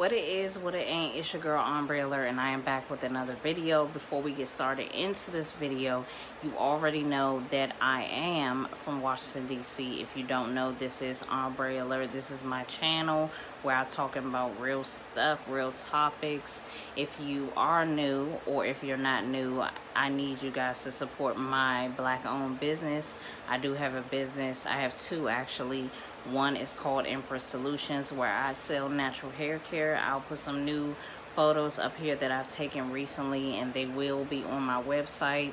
What it is, what it ain't, it's your girl Umbrella, and I am back with another video. Before we get started into this video, you already know that I am from Washington DC. If you don't know, this is Umbrella. This is my channel where I talking about real stuff, real topics. If you are new or if you're not new, I need you guys to support my black owned business. I do have a business. I have two actually. One is called Empress Solutions, where I sell natural hair care. I'll put some new photos up here that I've taken recently, and they will be on my website.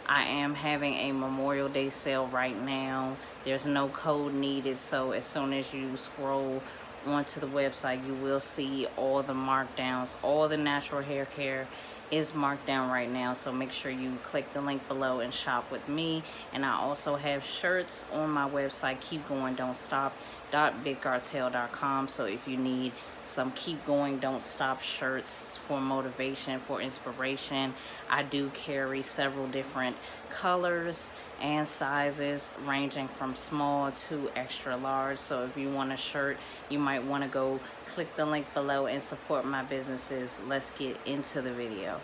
I am having a Memorial Day sale right now. There's no code needed, so as soon as you scroll onto the website, you will see all the markdowns. All the natural hair care is marked down right now, so make sure you click the link below and shop with me. And I also have shirts on my website, keep going don't stop bigcartel.com. so if you need some keep going don't stop shirts for motivation, for inspiration, I do carry several different colors and sizes ranging from small to extra large. So if you want a shirt, you might want to go click the link below and support my businesses. Let's get into the video.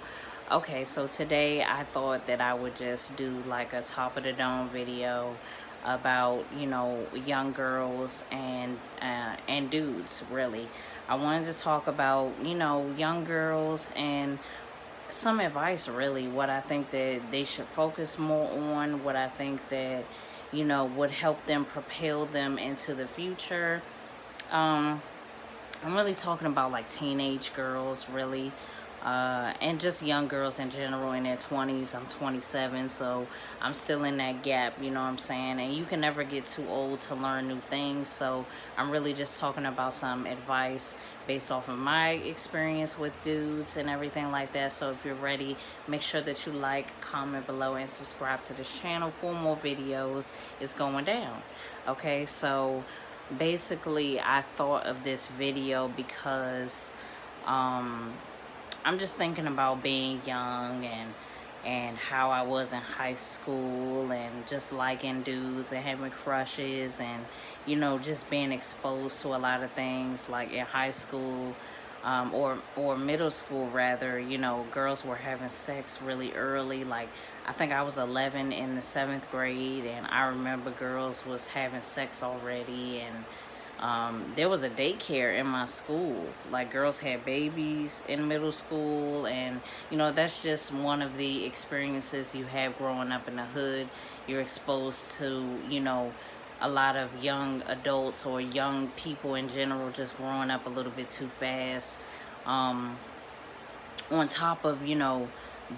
Okay, so today I thought that I would just do like a top of the dome video about, you know, young girls and dudes. Really, I wanted to talk about, you know, young girls and some advice, really, what I think that they should focus more on, what I think that, you know, would help them propel them into the future. I'm really talking about like teenage girls, really, and just young girls in general in their 20s. I'm 27, so I'm still in that gap, you know what I'm saying? And you can never get too old to learn new things, so I'm really just talking about some advice based off of my experience with dudes and everything like that. So if you're ready, make sure that you like, comment below, and subscribe to this channel for more videos. It's going down. Okay, so basically I thought of this video because I'm just thinking about being young and how I was in high school and just liking dudes and having crushes and, you know, just being exposed to a lot of things like in high school or middle school rather. You know, girls were having sex really early. Like I think I was 11 in the 7th grade, and I remember girls was having sex already. And there was a daycare in my school. Like girls had babies in middle school, and you know, that's just one of the experiences you have growing up in the hood. You're exposed to, you know, a lot of young adults or young people in general just growing up a little bit too fast, on top of, you know,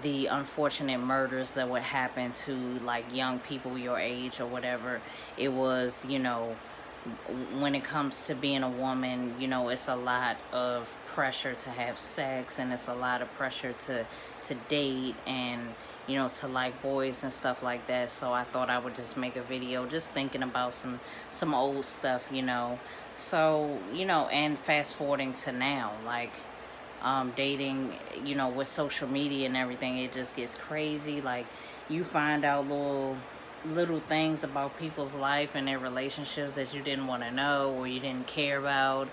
the unfortunate murders that would happen to like young people your age or whatever. It was, you know, when it comes to being a woman, you know, it's a lot of pressure to have sex, and it's a lot of pressure to date and, you know, to like boys and stuff like that. So I thought I would just make a video just thinking about some old stuff, you know. So, you know, and fast forwarding to now, like dating, you know, with social media and everything, it just gets crazy. Like you find out little things about people's life and their relationships that you didn't want to know or you didn't care about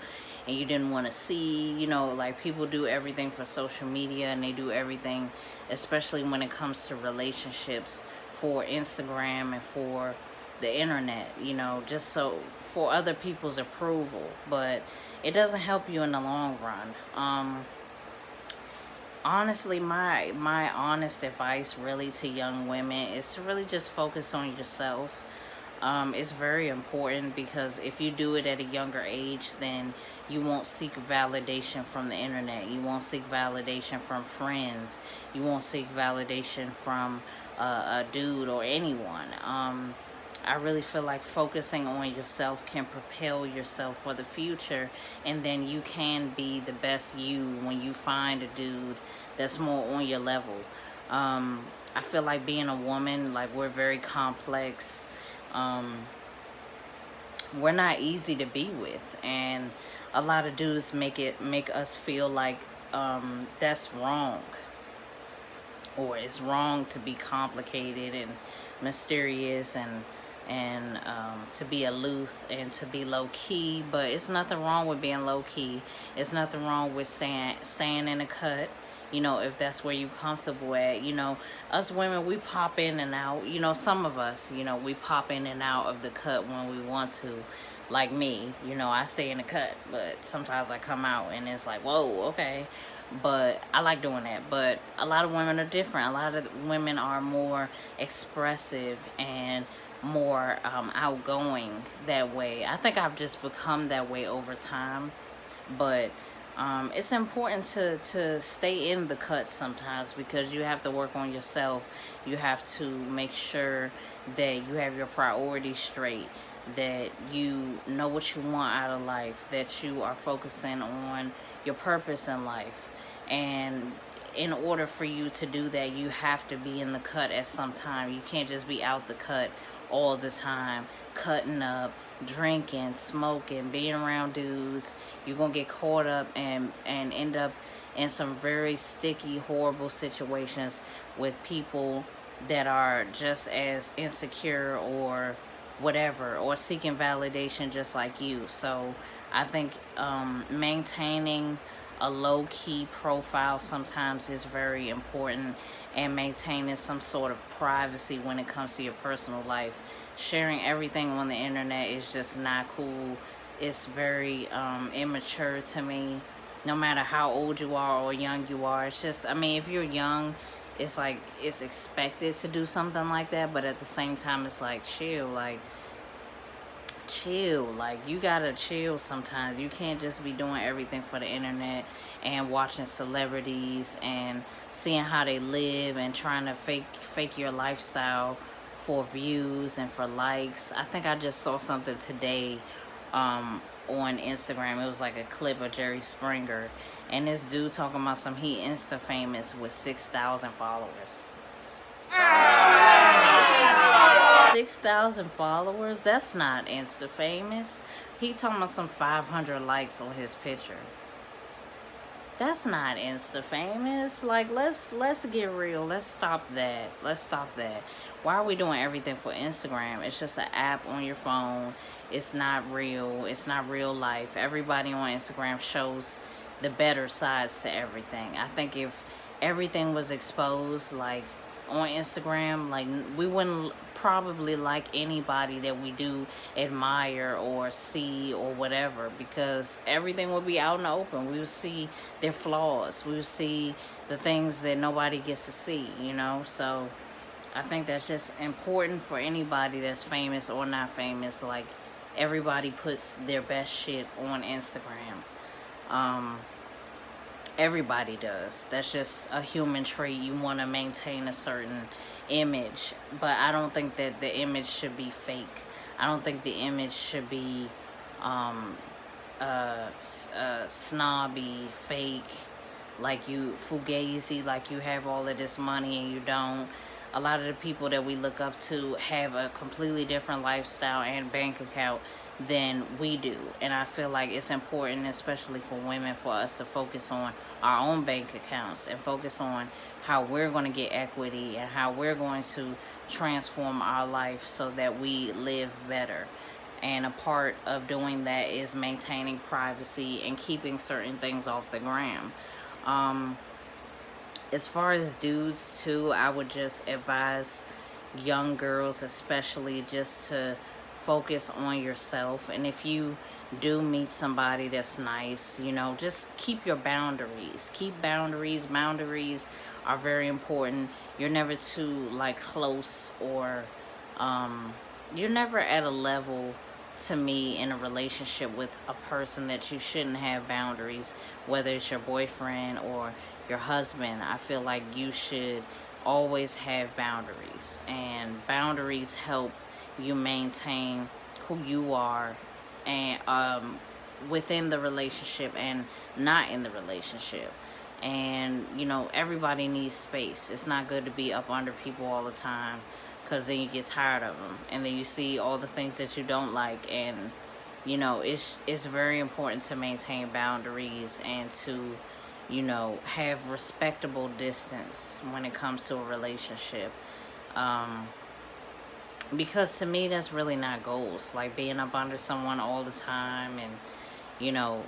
and you didn't want to see. You know, like people do everything for social media, and they do everything, especially when it comes to relationships, for Instagram and for the internet, you know, just so for other people's approval. But it doesn't help you in the long run. Honestly, my honest advice really to young women is to really just focus on yourself. It's very important, because if you do it at a younger age, then you won't seek validation from the internet. You won't seek validation from friends. You won't seek validation from a dude or anyone. I really feel like focusing on yourself can propel yourself for the future, and then you can be the best you when you find a dude that's more on your level. I feel like being a woman, like we're very complex. We're not easy to be with, and a lot of dudes make us feel like that's wrong, or it's wrong to be complicated and mysterious and and to be aloof and to be low-key. But it's nothing wrong with being low-key. It's nothing wrong with staying in a cut, you know, if that's where you're comfortable at. You know, us women, we pop in and out. You know, some of us, you know, we pop in and out of the cut when we want to. Like me, you know, I stay in the cut, but sometimes I come out and it's like, whoa, okay. But I like doing that. But a lot of women are different. A lot of women are more expressive and more outgoing that way. I think I've just become that way over time. But it's important to stay in the cut sometimes, because you have to work on yourself. You have to make sure that you have your priorities straight, that you know what you want out of life, that you are focusing on your purpose in life. And in order for you to do that, you have to be in the cut at some time. You can't just be out the cut all the time, cutting up, drinking, smoking, being around dudes. You're gonna get caught up and end up in some very sticky, horrible situations with people that are just as insecure or whatever, or seeking validation just like you. So I think maintaining a low-key profile sometimes is very important, and maintaining some sort of privacy when it comes to your personal life. Sharing everything on the internet is just not cool. It's very immature to me, no matter how old you are or young you are. It's just, I mean, if you're young, it's like it's expected to do something like that, but at the same time it's like, chill, like you gotta chill sometimes. You can't just be doing everything for the internet and watching celebrities and seeing how they live and trying to fake your lifestyle for views and for likes. I think I just saw something today on Instagram. It was like a clip of Jerry Springer, and this dude talking about he Insta famous with 6,000 followers. 6,000 followers? That's not Insta famous. He talking about some 500 likes on his picture. That's not Insta famous. Like, let's get real. Let's stop that. Why are we doing everything for Instagram? It's just an app on your phone. It's not real. It's not real life. Everybody on Instagram shows the better sides to everything. I think if everything was exposed, like, on Instagram, like, we wouldn't probably like anybody that we do admire or see or whatever, because everything would be out in the open. We would see their flaws. We would see the things that nobody gets to see, you know? So I think that's just important for anybody that's famous or not famous. Like, everybody puts their best shit on Instagram. Everybody does. That's just a human trait. You want to maintain a certain image, but I don't think that the image should be fake. I don't think the image should be snobby, fake, like you fugazi, like you have all of this money and you don't. A lot of the people that we look up to have a completely different lifestyle and bank account than we do. And I feel like it's important, especially for women, for us to focus on our own bank accounts and focus on how we're going to get equity and how we're going to transform our life so that we live better. And a part of doing that is maintaining privacy and keeping certain things off the gram. As far as dudes too, I would just advise young girls especially just to focus on yourself. And if you do meet somebody that's nice, you know, just keep your boundaries. Keep boundaries. Boundaries are very important. You're never too, like, close, or you're never at a level, to me, in a relationship with a person that you shouldn't have boundaries, whether it's your boyfriend or your husband. I feel like you should always have boundaries, and boundaries help you maintain who you are, and within the relationship and not in the relationship. And, you know, everybody needs space. It's not good to be up under people all the time, because then you get tired of them, and then you see all the things that you don't like. And, you know, it's very important to maintain boundaries and to, you know, have respectable distance when it comes to a relationship. because to me that's really not goals. Like being up under someone all the time, and you know,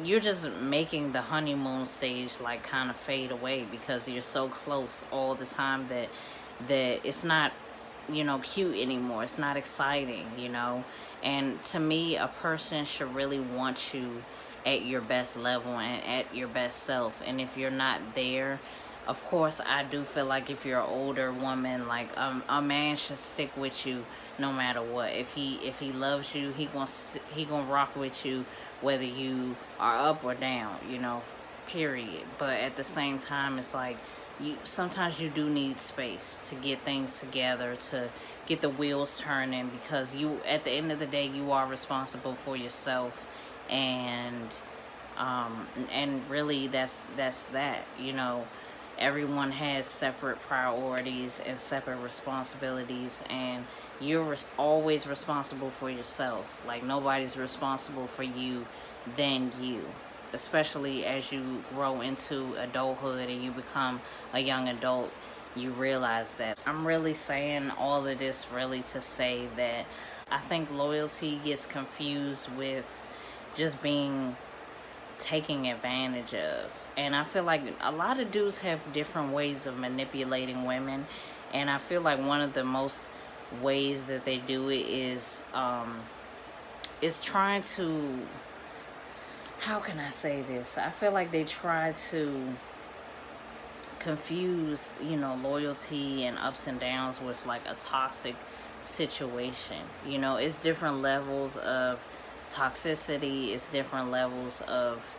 you're just making the honeymoon stage like kind of fade away because you're so close all the time that it's not, you know, cute anymore. It's not exciting, you know. And to me, a person should really want you at your best level and at your best self. And if you're not there, of course, I do feel like if you're an older woman, like a man should stick with you no matter what. If he loves you, he gonna rock with you whether you are up or down, you know, period. But at the same time, it's like sometimes you do need space to get things together, to get the wheels turning, because you, at the end of the day, you are responsible for yourself. And really that's that, you know. Everyone has separate priorities and separate responsibilities, and you're always responsible for yourself. Like nobody's responsible for you than you, especially as you grow into adulthood and you become a young adult. You realize that. I'm really saying all of this really to say that I think loyalty gets confused with just being taking advantage of. And I feel like a lot of dudes have different ways of manipulating women, and I feel like one of the most ways that they do it is trying to, how can I say this? I feel like they try to confuse, you know, loyalty and ups and downs with like a toxic situation. You know, it's different levels of toxicity, it's different levels of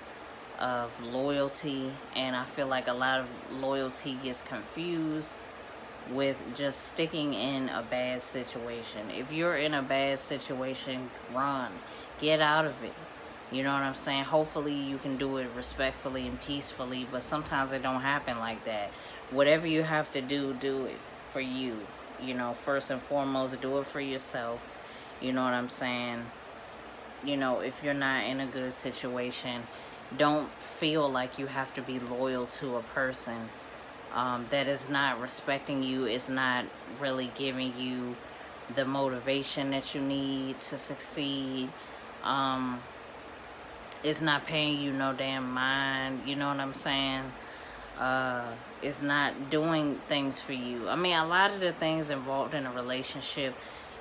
loyalty, and I feel like a lot of loyalty gets confused with just sticking in a bad situation. If you're in a bad situation, run, get out of it. You know what I'm saying? Hopefully you can do it respectfully and peacefully, but sometimes it don't happen like that. Whatever you have to do, do it for you. You know, first and foremost, do it for yourself. You know what I'm saying? You know, if you're not in a good situation, don't feel like you have to be loyal to a person that is not respecting you, is not really giving you the motivation that you need to succeed. It's not paying you no damn mind. You know what I'm saying? It's not doing things for you. I mean, a lot of the things involved in a relationship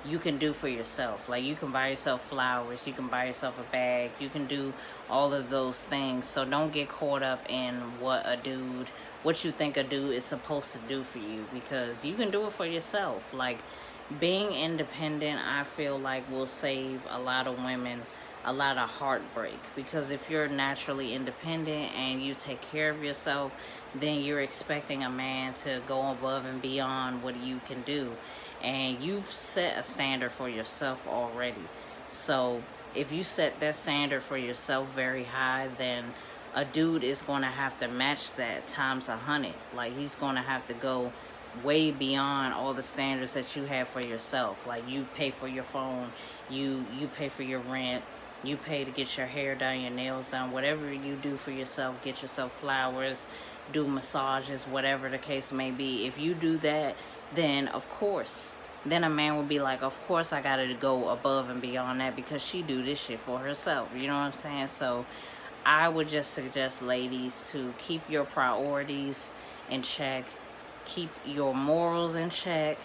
you can do for yourself. Like you can buy yourself flowers, you can buy yourself a bag, you can do all of those things. So don't get caught up in what you think a dude is supposed to do for you, because you can do it for yourself. Like being independent, I feel like will save a lot of women a lot of heartbreak, because if you're naturally independent and you take care of yourself, then you're expecting a man to go above and beyond what you can do, and you've set a standard for yourself already. So if you set that standard for yourself very high, then a dude is going to have to match that times 100. Like he's going to have to go way beyond all the standards that you have for yourself. Like you pay for your phone, you pay for your rent, you pay to get your hair done, your nails done, whatever you do for yourself, get yourself flowers, do massages, whatever the case may be. If you do that, then of course, then a man will be like, of course I gotta go above and beyond that because she do this shit for herself. You know what I'm saying? So I would just suggest, ladies, to keep your priorities in check, keep your morals in check.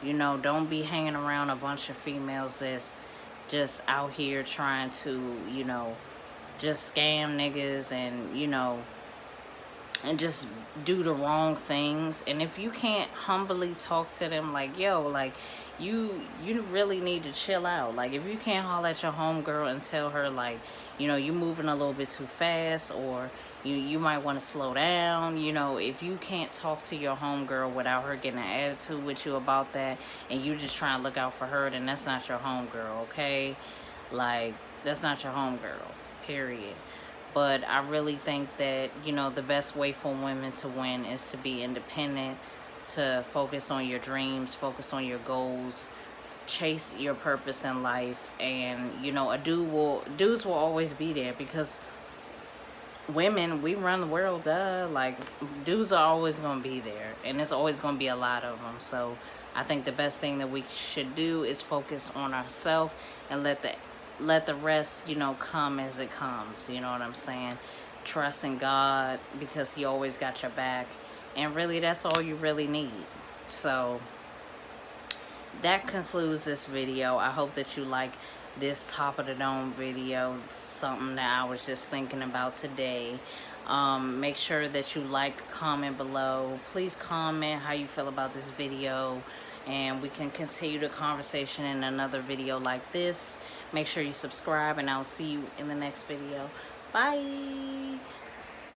You know, don't be hanging around a bunch of females that's just out here trying to, you know, just scam niggas and, you know, and just do the wrong things. And if you can't humbly talk to them like, yo, like you really need to chill out. Like if you can't holler at your homegirl and tell her like, you know, you moving a little bit too fast, or you might want to slow down. You know, if you can't talk to your homegirl without her getting an attitude with you about that, and you just trying to look out for her, then that's not your homegirl, okay? Like that's not your homegirl, period. But I really think that, you know, the best way for women to win is to be independent, to focus on your dreams, focus on your goals, chase your purpose in life. And, you know, dudes will always be there, because women, we run the world, like, dudes are always gonna be there, and there's always gonna be a lot of them. So I think the best thing that we should do is focus on ourselves and let the rest, you know, come as it comes. You know what I'm saying? Trust in God, because he always got your back, and really that's all you really need. So that concludes this video. I hope that you like this top of the dome video. It's something that I was just thinking about today. Make sure that you like, comment below. Please comment how you feel about this video, and we can continue the conversation in another video like this. Make sure you subscribe, and I'll see you in the next video. Bye.